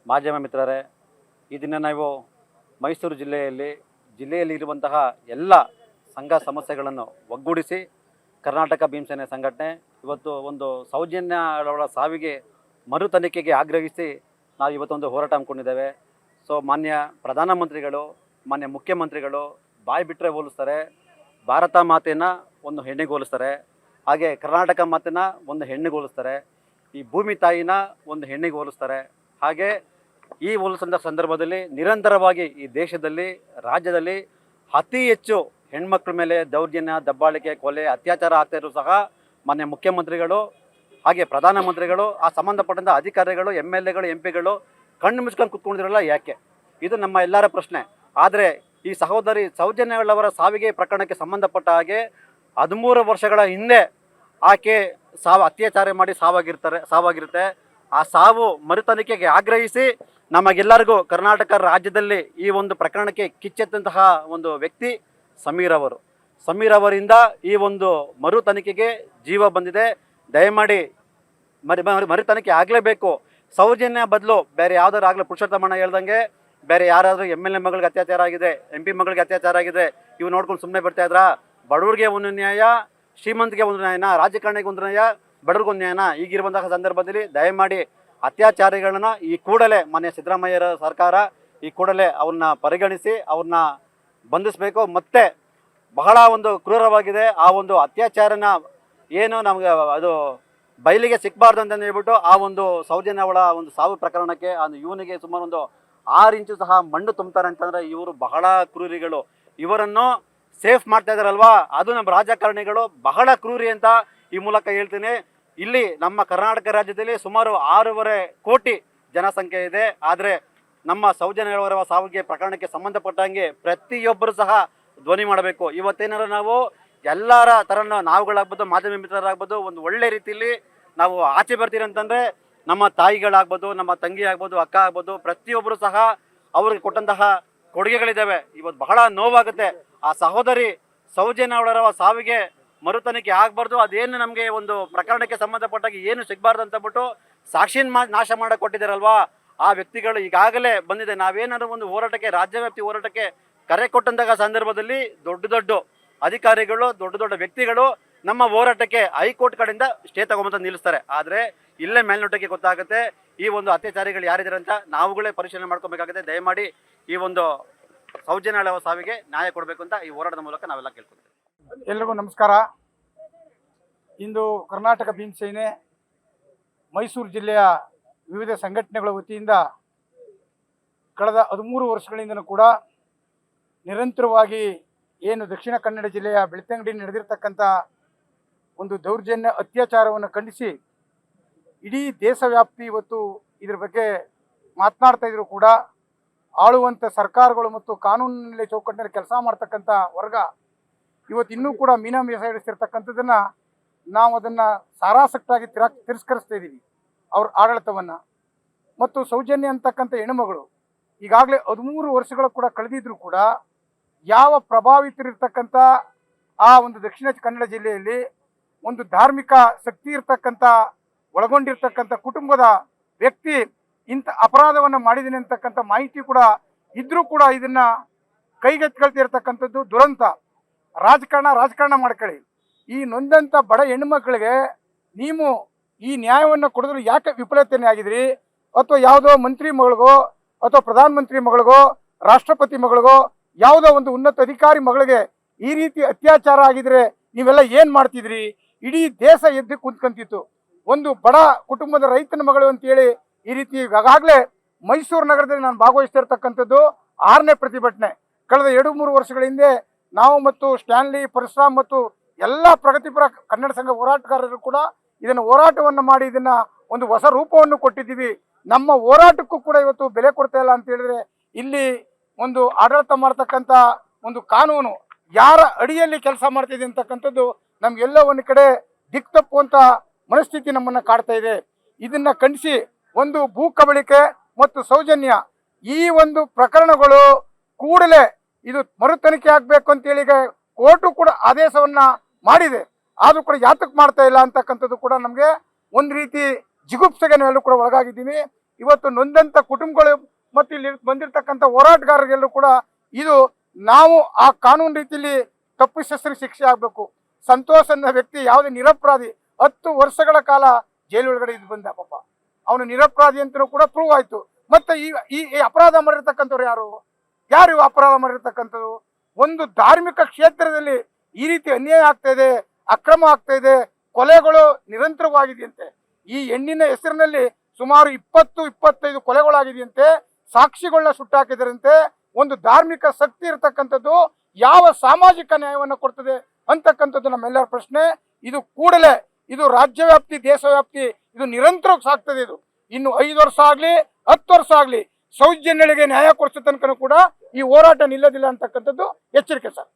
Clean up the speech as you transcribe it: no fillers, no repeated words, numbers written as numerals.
ಮಾಧ್ಯಮ ಮಿತ್ರರೇ, ಈ ದಿನ ನಾವು ಮೈಸೂರು ಜಿಲ್ಲೆಯಲ್ಲಿ ಇರುವಂತಹ ಎಲ್ಲ ಸಂಘ ಸಮಸ್ಯೆಗಳನ್ನು ಒಗ್ಗೂಡಿಸಿ ಕರ್ನಾಟಕ ಭೀಮಸೇನೆ ಸಂಘಟನೆ ಇವತ್ತು ಒಂದು ಸೌಜನ್ಯ ಅವರ ಸಾವಿಗೆ ಮರು ತನಿಖೆಗೆ ಆಗ್ರಹಿಸಿ ನಾವು ಇವತ್ತೊಂದು ಹೋರಾಟ ಹಮ್ಮಿಕೊಂಡಿದ್ದೇವೆ. ಸೊ ಮಾನ್ಯ ಪ್ರಧಾನಮಂತ್ರಿಗಳು, ಮಾನ್ಯ ಮುಖ್ಯಮಂತ್ರಿಗಳು ಬಾಯಿ ಬಿಟ್ಟರೆ ಹೋಲಿಸ್ತಾರೆ, ಭಾರತ ಮಾತೆಯನ್ನು ಒಂದು ಹೆಣ್ಣಿಗೆ ಹೋಲಿಸ್ತಾರೆ, ಹಾಗೆ ಕರ್ನಾಟಕ ಮಾತೆನ ಒಂದು ಹೆಣ್ಣಿಗೆ ಹೋಲಿಸ್ತಾರೆ, ಈ ಭೂಮಿ ತಾಯಿನ ಒಂದು ಹೆಣ್ಣಿಗೆ ಹೋಲಿಸ್ತಾರೆ. ಹಾಗೆ ಈ ಹೋಲಿಸಿದ ಸಂದರ್ಭದಲ್ಲಿ ನಿರಂತರವಾಗಿ ಈ ದೇಶದಲ್ಲಿ, ರಾಜ್ಯದಲ್ಲಿ ಅತಿ ಹೆಚ್ಚು ಹೆಣ್ಮಕ್ಳ ಮೇಲೆ ದೌರ್ಜನ್ಯ, ದಬ್ಬಾಳಿಕೆ, ಕೊಲೆ, ಅತ್ಯಾಚಾರ ಆಗ್ತಾ ಇರೋ ಸಹ ಮಾನ್ಯ ಮುಖ್ಯಮಂತ್ರಿಗಳು ಹಾಗೆ ಪ್ರಧಾನಮಂತ್ರಿಗಳು, ಆ ಸಂಬಂಧಪಟ್ಟಂಥ ಅಧಿಕಾರಿಗಳು, MLAಗಳು, MP ಗಳು ಕಣ್ಣು ಮುಚ್ಕೊಂಡು ಕೂತ್ಕೊಂಡಿರಲ್ಲ ಯಾಕೆ? ಇದು ನಮ್ಮ ಎಲ್ಲರ ಪ್ರಶ್ನೆ. ಆದರೆ ಈ ಸಹೋದರಿ ಸೌಜನ್ಯಗಳವರ ಸಾವಿಗೆ ಪ್ರಕರಣಕ್ಕೆ ಸಂಬಂಧಪಟ್ಟ ಹಾಗೆ 13 ವರ್ಷಗಳ ಹಿಂದೆ ಆಕೆ ಅತ್ಯಾಚಾರ ಮಾಡಿ ಸಾವಾಗಿರುತ್ತೆ. ಆ ಸಾವು ಮರುತನಿಖೆಗೆ ಆಗ್ರಹಿಸಿ ನಮಗೆಲ್ಲರಿಗೂ ಕರ್ನಾಟಕ ರಾಜ್ಯದಲ್ಲಿ ಈ ಒಂದು ಪ್ರಕರಣಕ್ಕೆ ಕಿಚ್ಚೆತ್ತಂತಹ ಒಂದು ವ್ಯಕ್ತಿ ಸಮೀರ್ ಅವರಿಂದ ಈ ಒಂದು ಮರು ತನಿಖೆಗೆ ಜೀವ ಬಂದಿದೆ. ದಯಮಾಡಿ ಮರು ತನಿಖೆ ಆಗಲೇಬೇಕು. ಸೌಜನ್ಯ ಬದಲು ಬೇರೆ ಯಾವ್ದಾರು ಆಗಲಿ, ಪುರುಷೋತ್ತಮಣ್ಣ ಹೇಳ್ದಂಗೆ ಬೇರೆ ಯಾರಾದರೂ MLA ಮಗಳಿಗೆ ಅತ್ಯಾಚಾರ ಆಗಿದೆ, MP ಮಗಳಿಗೆ ಅತ್ಯಾಚಾರ ಆಗಿದೆ, ಇವು ನೋಡ್ಕೊಂಡು ಸುಮ್ಮನೆ ಬರ್ತಾ ಇದ್ರಾ? ಬಡವ್ರಿಗೆ ಒಂದು ನ್ಯಾಯ, ಶ್ರೀಮಂತಿಗೆ ಒಂದು ನ್ಯಾಯನ, ರಾಜಕಾರಣಿಗೆ ಒಂದು ನ್ಯಾಯ, ಬಡವ್ರಿಗೊಂದು ನ್ಯಾಯನ? ಈಗಿರುವಂತಹ ಸಂದರ್ಭದಲ್ಲಿ ದಯಮಾಡಿ ಅತ್ಯಾಚಾರಿಗಳನ್ನ ಈ ಕೂಡಲೇ ಮಾನ್ಯ ಸಿದ್ದರಾಮಯ್ಯರ ಸರ್ಕಾರ ಈ ಕೂಡಲೇ ಅವ್ರನ್ನ ಪರಿಗಣಿಸಿ ಅವ್ರನ್ನ ಬಂಧಿಸಬೇಕು. ಮತ್ತೆ ಬಹಳ ಒಂದು ಕ್ರೂರವಾಗಿದೆ ಆ ಒಂದು ಅತ್ಯಾಚಾರನ, ಏನು ನಮಗೆ ಅದು ಬಯಲಿಗೆ ಸಿಕ್ಕಬಾರ್ದು ಅಂತ ಹೇಳ್ಬಿಟ್ಟು ಆ ಒಂದು ಸೌಜನ್ಯ ಅವಳ ಒಂದು ಸಾವು ಪ್ರಕರಣಕ್ಕೆ ಇವನಿಗೆ ಸುಮಾರು ಒಂದು 6 ಇಂಚು ಸಹ ಮಣ್ಣು ತುಂಬ್ತಾರೆ ಅಂತಂದರೆ ಇವರು ಬಹಳ ಕ್ರೂರಿಗಳು. ಇವರನ್ನು ಸೇಫ್ ಮಾಡ್ತಾ ಇದ್ದಾರಲ್ವಾ, ಅದು ನಮ್ಮ ರಾಜಕಾರಣಿಗಳು ಬಹಳ ಕ್ರೂರಿ ಅಂತ ಈ ಮೂಲಕ ಹೇಳ್ತೀನಿ. ಇಲ್ಲಿ ನಮ್ಮ ಕರ್ನಾಟಕ ರಾಜ್ಯದಲ್ಲಿ ಸುಮಾರು 6.5 ಕೋಟಿ ಜನಸಂಖ್ಯೆ ಇದೆ. ಆದರೆ ನಮ್ಮ ಸೌಜನ್ಯವರ ಸಾವಿಗೆ ಪ್ರಕರಣಕ್ಕೆ ಸಂಬಂಧಪಟ್ಟಂಗೆ ಪ್ರತಿಯೊಬ್ಬರು ಸಹ ಧ್ವನಿ ಮಾಡಬೇಕು. ಇವತ್ತೇನಾದ್ರು ನಾವು ಎಲ್ಲರ ಥರನೂ ನಾವುಗಳಾಗ್ಬೋದು, ಮಾಧ್ಯಮ ಮಿತ್ರರಾಗ್ಬೋದು, ಒಂದು ಒಳ್ಳೆ ರೀತಿಯಲ್ಲಿ ನಾವು ಆಚೆ ಬರ್ತೀರಿ ಅಂತಂದರೆ ನಮ್ಮ ತಾಯಿಗಳಾಗ್ಬೋದು, ನಮ್ಮ ತಂಗಿ ಆಗ್ಬೋದು, ಅಕ್ಕ ಆಗ್ಬೋದು, ಪ್ರತಿಯೊಬ್ಬರು ಸಹ ಅವ್ರಿಗೆ ಕೊಟ್ಟಂತಹ ಕೊಡುಗೆಗಳಿದ್ದಾವೆ. ಇವತ್ತು ಬಹಳ ನೋವಾಗುತ್ತೆ. ಆ ಸಹೋದರಿ ಸೌಜನ್ಯ ಅವರ ಸಾವಿಗೆ ಮರು ತನಿಖೆ ಆಗಬಾರ್ದು, ಅದೇನು ನಮಗೆ ಒಂದು ಪ್ರಕರಣಕ್ಕೆ ಸಂಬಂಧಪಟ್ಟಾಗ ಏನು ಸಿಗಬಾರ್ದು ಅಂತಬಿಟ್ಟು ಸಾಕ್ಷಿನ ನಾಶ ಮಾಡಕ್ಕೆ ಕೊಟ್ಟಿದ್ದಾರಲ್ವಾ, ಆ ವ್ಯಕ್ತಿಗಳು ಈಗಾಗಲೇ ಬಂದಿದೆ. ನಾವೇನಾದ್ರು ಒಂದು ಹೋರಾಟಕ್ಕೆ, ರಾಜ್ಯವ್ಯಾಪ್ತಿ ಹೋರಾಟಕ್ಕೆ ಕರೆ ಕೊಟ್ಟಂತಹ ಸಂದರ್ಭದಲ್ಲಿ ದೊಡ್ಡ ಅಧಿಕಾರಿಗಳು, ದೊಡ್ಡ ವ್ಯಕ್ತಿಗಳು ನಮ್ಮ ಹೋರಾಟಕ್ಕೆ ಹೈಕೋರ್ಟ್ ಕಡೆಯಿಂದ ಸ್ಟೇ ತಗೊಂಬಂತ ನಿಲ್ಲಿಸ್ತಾರೆ. ಆದರೆ ಇಲ್ಲೇ ಮೇಲ್ನೋಟಕ್ಕೆ ಗೊತ್ತಾಗುತ್ತೆ ಈ ಒಂದು ಅತ್ಯಾಚಾರಿಗಳು ಯಾರಿದ್ದಾರೆ ಅಂತ. ನಾವುಗಳೇ ಪರಿಶೀಲನೆ ಮಾಡ್ಕೋಬೇಕಾಗುತ್ತೆ. ದಯಮಾಡಿ ಈ ಒಂದು ಸೌಜನ್ಯ ಸಾವಿಗೆ ನ್ಯಾಯ ಕೊಡಬೇಕು ಅಂತ ಈ ಹೋರಾಟದ ಮೂಲಕ ನಾವೆಲ್ಲ ಕೇಳ್ಕೊಳ್ತೇವೆ. ಎಲ್ರಿಗೂ ನಮಸ್ಕಾರ. ಇಂದು ಕರ್ನಾಟಕ ಭೀಮಸೇನೆ ಮೈಸೂರು ಜಿಲ್ಲೆಯ ವಿವಿಧ ಸಂಘಟನೆಗಳ ವತಿಯಿಂದ ಕಳೆದ 13 ವರ್ಷಗಳಿಂದಲೂ ಕೂಡ ನಿರಂತರವಾಗಿ ಏನು ದಕ್ಷಿಣ ಕನ್ನಡ ಜಿಲ್ಲೆಯ ಬೆಳ್ತಂಗಡಿ ನಡೆದಿರ್ತಕ್ಕಂಥ ಒಂದು ದೌರ್ಜನ್ಯ ಅತ್ಯಾಚಾರವನ್ನು ಖಂಡಿಸಿ ಇಡೀ ದೇಶವ್ಯಾಪ್ತಿ ಇವತ್ತು ಇದ್ರ ಬಗ್ಗೆ ಮಾತನಾಡ್ತಾ ಇದ್ರು ಕೂಡ ಆಳುವಂಥ ಸರ್ಕಾರಗಳು ಮತ್ತು ಕಾನೂನಿನಲ್ಲಿ ಚೌಕಟ್ಟಿನಲ್ಲಿ ಕೆಲಸ ಮಾಡ್ತಕ್ಕಂಥ ವರ್ಗ ಇವತ್ತು ಇನ್ನೂ ಕೂಡ ಮೀನಾಮೇಷ ಇಡಿಸ್ತಿರ್ತಕ್ಕಂಥದ್ದನ್ನು ನಾವು ಅದನ್ನು ಸಾರಾಸಕ್ತಾಗಿ ತಿರಸ್ಕರಿಸ್ತಾ ಇದ್ದೀವಿ. ಅವ್ರ ಆಡಳಿತವನ್ನು ಮತ್ತು ಸೌಜನ್ಯ ಅಂತಕ್ಕಂಥ ಹೆಣ್ಣುಮಗಳು ಈಗಾಗಲೇ 13 ವರ್ಷಗಳು ಕೂಡ ಕಳೆದಿದ್ರು ಕೂಡ ಯಾವ ಪ್ರಭಾವಿತರಿರ್ತಕ್ಕಂಥ ಆ ಒಂದು ದಕ್ಷಿಣ ಕನ್ನಡ ಜಿಲ್ಲೆಯಲ್ಲಿ ಒಂದು ಧಾರ್ಮಿಕ ಶಕ್ತಿ ಇರ್ತಕ್ಕಂಥ ಒಳಗೊಂಡಿರ್ತಕ್ಕಂಥ ಕುಟುಂಬದ ವ್ಯಕ್ತಿ ಇಂಥ ಅಪರಾಧವನ್ನು ಮಾಡಿದ್ದೀನಿ ಅಂತಕ್ಕಂಥ ಮಾಹಿತಿ ಕೂಡ ಇದ್ರೂ ಕೂಡ ಇದನ್ನ ಕೈಗೆತ್ಕೊಳ್ತಿರ್ತಕ್ಕಂಥದ್ದು ದುರಂತ. ರಾಜಕಾರಣ ಮಾಡ್ಕೊಳ್ಳಿ. ಈ ನೊಂದಂಥ ಬಡ ಹೆಣ್ಣುಮಕ್ಕಳಿಗೆ ನೀವು ಈ ನ್ಯಾಯವನ್ನು ಕೊಡಿದ್ರು ಯಾಕೆ ವಿಫಲತೆನೇ ಆಗಿದ್ರಿ? ಅಥವಾ ಯಾವುದೋ ಮಂತ್ರಿ ಮಗಳಿಗೋ ಅಥವಾ ಪ್ರಧಾನಮಂತ್ರಿ ಮಗಳಿಗೋ ರಾಷ್ಟ್ರಪತಿ ಮಗಳಿಗೋ ಯಾವುದೋ ಒಂದು ಉನ್ನತ ಅಧಿಕಾರಿ ಮಗಳಿಗೆ ಈ ರೀತಿ ಅತ್ಯಾಚಾರ ಆಗಿದ್ರೆ ನೀವೆಲ್ಲ ಏನು ಮಾಡ್ತಿದ್ರಿ? ಇಡೀ ದೇಶ ಎದ್ದು ಕುಂತ್ಕೊಂತಿತ್ತು. ಒಂದು ಬಡ ಕುಟುಂಬದ ರೈತನ ಮಗಳು ಅಂತೇಳಿ ಈ ರೀತಿ ಈಗಾಗಲೇ ಮೈಸೂರು ನಗರದಲ್ಲಿ ನಾನು ಭಾಗವಹಿಸ್ತಿರ್ತಕ್ಕಂಥದ್ದು 6ನೇ ಪ್ರತಿಭಟನೆ. ಕಳೆದ 2-3 ವರ್ಷಗಳ ಹಿಂದೆ ನಾವು ಮತ್ತು ಸ್ಟ್ಯಾನ್ಲಿ, ಪರಶುರಾಮ್ ಮತ್ತು ಎಲ್ಲ ಪ್ರಗತಿಪರ ಕನ್ನಡ ಸಂಘ ಹೋರಾಟಗಾರರು ಕೂಡ ಇದನ್ನು ಹೋರಾಟವನ್ನು ಮಾಡಿ ಇದನ್ನು ಒಂದು ಹೊಸ ರೂಪವನ್ನು ಕೊಟ್ಟಿದ್ದೀವಿ. ನಮ್ಮ ಹೋರಾಟಕ್ಕೂ ಕೂಡ ಇವತ್ತು ಬೆಲೆ ಕೊಡ್ತಾ ಇಲ್ಲ ಅಂತ ಹೇಳಿದ್ರೆ ಇಲ್ಲಿ ಒಂದು ಆಡಳಿತ ಮಾಡ್ತಕ್ಕಂಥ ಒಂದು ಕಾನೂನು ಯಾರ ಅಡಿಯಲ್ಲಿ ಕೆಲಸ ಮಾಡ್ತಿದೆ ಅಂತಕ್ಕಂಥದ್ದು ನಮಗೆಲ್ಲ ಒಂದು ಕಡೆ ದಿಕ್ತಪ್ಪುವಂಥ ಮನಸ್ಥಿತಿ ನಮ್ಮನ್ನು ಕಾಡ್ತಾ ಇದೆ. ಇದನ್ನು ಖಂಡಿಸಿ ಒಂದು ಭೂ ಕಬಳಿಕೆ ಮತ್ತು ಸೌಜನ್ಯ ಈ ಒಂದು ಪ್ರಕರಣಗಳು ಕೂಡಲೇ ಇದು ಮರು ತನಿಖೆ ಆಗಬೇಕು ಅಂತೇಳಿ ಕೋರ್ಟು ಕೂಡ ಆದೇಶವನ್ನ ಮಾಡಿದೆ. ಆದರೂ ಕೂಡ ಯಾತಕ್ಕೆ ಮಾಡ್ತಾ ಇಲ್ಲ ಅಂತಕ್ಕಂಥದ್ದು ಕೂಡ ನಮಗೆ ಒಂದು ರೀತಿ ಜಿಗುಪ್ಸೆಗೆ ನಾವೆಲ್ಲೂ ಕೂಡ ಒಳಗಾಗಿದ್ದೀವಿ. ಇವತ್ತು ನೊಂದಂತ ಕುಟುಂಬಗಳು ಮತ್ತು ಇಲ್ಲಿ ಬಂದಿರತಕ್ಕಂಥ ಹೋರಾಟಗಾರರಿಗೆಲ್ಲರೂ ಕೂಡ ಇದು ನಾವು ಆ ಕಾನೂನು ರೀತಿಯಲ್ಲಿ ತಪ್ಪಿತಸ್ಥರಿಗೆ ಶಿಕ್ಷೆ ಆಗಬೇಕು. ಸಂತೋಷ್ ಅನ್ನೋ ವ್ಯಕ್ತಿ ಯಾವುದೇ ನಿರಪರಾಧಿ 10 ವರ್ಷಗಳ ಕಾಲ ಜೈಲೊಳಗಡೆ ಇದು ಬಂದ ಪಾಪ, ಅವನು ನಿರಪರಾಧಿ ಅಂತಲೂ ಕೂಡ ಪ್ರೂವ್ ಆಯ್ತು. ಮತ್ತೆ ಈ ಅಪರಾಧ ಮಾಡಿರ್ತಕ್ಕಂಥವ್ರು ಯಾರು ಅಪರಾಧ ಮಾಡಿರ್ತಕ್ಕಂಥದ್ದು? ಒಂದು ಧಾರ್ಮಿಕ ಕ್ಷೇತ್ರದಲ್ಲಿ ಈ ರೀತಿ ಅನ್ಯಾಯ ಆಗ್ತಾ ಇದೆ, ಅಕ್ರಮ ಆಗ್ತಾ ಇದೆ, ಕೊಲೆಗಳು ನಿರಂತರವಾಗಿದೆಯಂತೆ. ಈ ಹೆಣ್ಣಿನ ಹೆಸರಿನಲ್ಲಿ ಸುಮಾರು 20-25 ಕೊಲೆಗಳಾಗಿದೆಯಂತೆ, ಸಾಕ್ಷಿಗಳನ್ನ ಸುಟ್ಟಾಕಿದರಂತೆ. ಒಂದು ಧಾರ್ಮಿಕ ಶಕ್ತಿ ಇರತಕ್ಕಂಥದ್ದು ಯಾವ ಸಾಮಾಜಿಕ ನ್ಯಾಯವನ್ನು ಕೊಡ್ತದೆ ಅಂತಕ್ಕಂಥದ್ದು ನಮ್ಮೆಲ್ಲರ ಪ್ರಶ್ನೆ. ಇದು ಕೂಡಲೇ ಇದು ರಾಜ್ಯವ್ಯಾಪ್ತಿ, ದೇಶವ್ಯಾಪ್ತಿ ಇದು ನಿರಂತರವಾಗಿ ಸಾಗ್ತದೆ. ಇದು ಇನ್ನು 5 ವರ್ಷ ಆಗಲಿ 10 ವರ್ಷ ಆಗಲಿ ಸೌಜನ್ಯಗಳಿಗೆ ನ್ಯಾಯ ಕೊಡಿಸೋ ತನಕ ಕೂಡ ಈ ಹೋರಾಟ ನಿಲ್ಲೋದಿಲ್ಲ ಅಂತಕ್ಕಂಥದ್ದು ಎಚ್ಚರಿಕೆ ಸರ್.